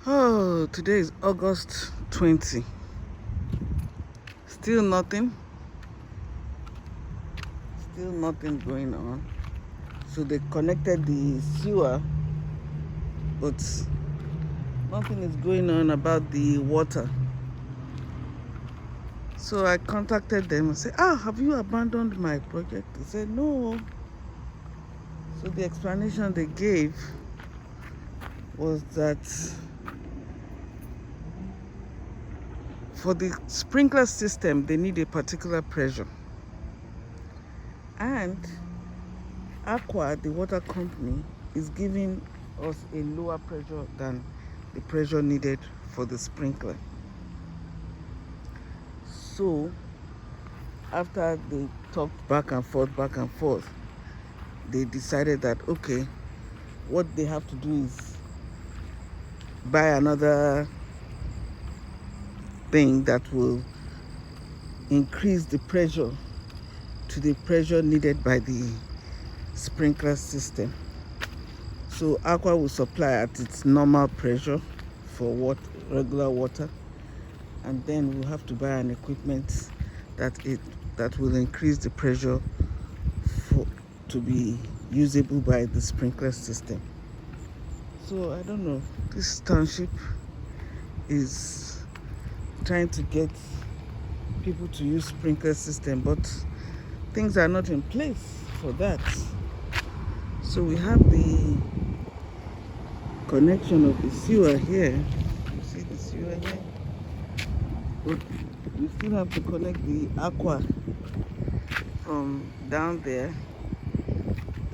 Oh, today is August 20. Still nothing. Still nothing going on. So they connected the sewer, but nothing is going on about the water. So I contacted them and said, have you abandoned my project? They said, no. So the explanation they gave was that for the sprinkler system, they need a particular pressure. And Aqua, the water company, is giving us a lower pressure than the pressure needed for the sprinkler. So after they talked back and forth, they decided that, okay, what they have to do is buy another thing that will increase the pressure to the pressure needed by the sprinkler system. So Aqua will supply at its normal pressure for regular water, and then we'll have to buy an equipment that will increase the pressure to be usable by the sprinkler system. So I don't know, this township is trying to get people to use sprinkler system, but things are not in place for that. So we have the connection of the sewer here. You see the sewer here? But we still have to connect the Aqua from down there.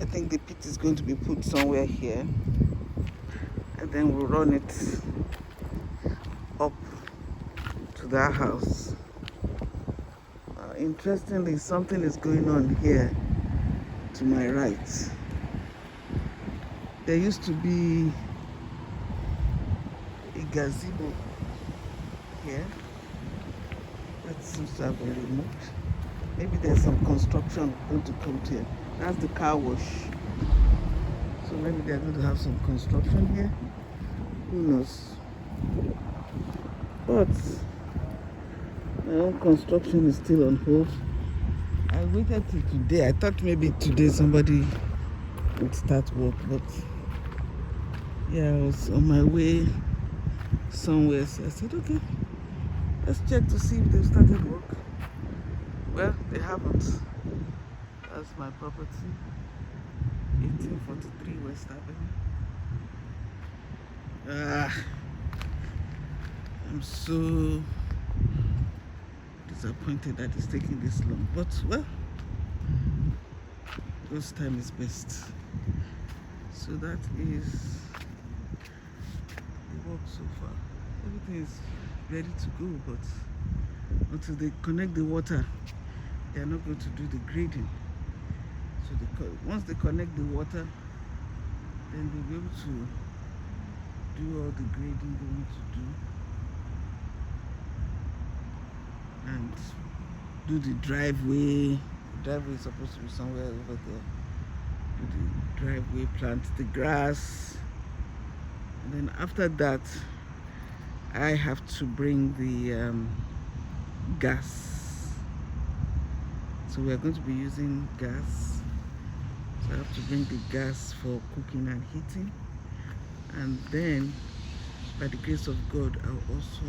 I think the pit is going to be put somewhere here, and then we'll run it up to that house. Interestingly, something is going on here to my right. There used to be a gazebo here that seems to have been removed. Maybe there's some construction going to come to here. That's the car wash. So maybe they're going to have some construction here. Who knows? But my own construction is still on hold. I waited till today. I thought maybe today somebody would start work, but yeah, I was on my way somewhere. So I said, okay, let's check to see if they've started work. Well, they haven't. That's my property, 1843 West Avenue. I'm so disappointed that it's taking this long, but well, God's time is best. So that is the work so far. Everything is ready to go, but until they connect the water, they are not going to do the grading. So once they connect the water, then they'll be able to do all the grading they need to do and do the driveway. The driveway is supposed to be somewhere over there. Do the driveway, plant the grass, and then after that I have to bring the gas. So we are going to be using gas. So I have to bring the gas for cooking and heating. And then, by the grace of God, I'll also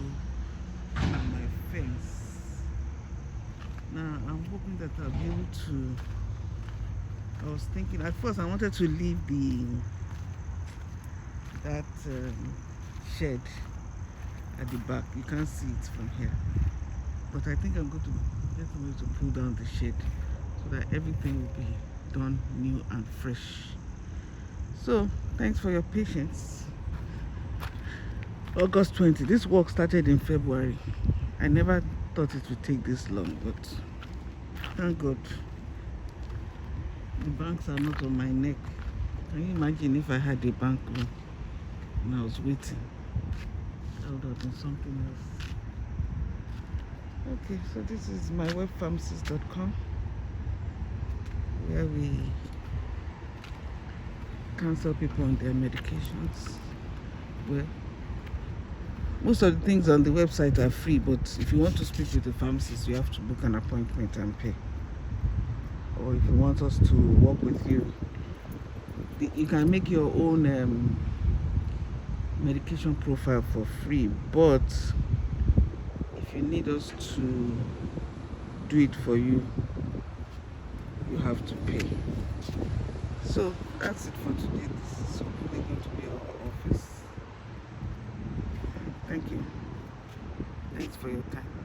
do my fence. Now, I'm hoping that I'll be able to... I was thinking, at first I wanted to leave that shed at the back. You can't see it from here. But I think I'm going to get a way to pull down the shed so that everything will be done new and fresh. So thanks for your patience. August 20. This work started in February. I never thought it would take this long, but thank God the banks are not on my neck. Can you imagine if I had a bank loan and I was waiting? That would have been something else. Okay, so this is mywebpharmacist.com, where we counsel people on their medications. Well, Most of the things on the website are free, but if you want to speak with the pharmacist, you have to book an appointment and pay. Or if you want us to work with you, you can make your own medication profile for free, but if you need us to do it for you, you have to pay. So that's it for today. This is hopefully going to be our office. Thank you. Thanks for your time.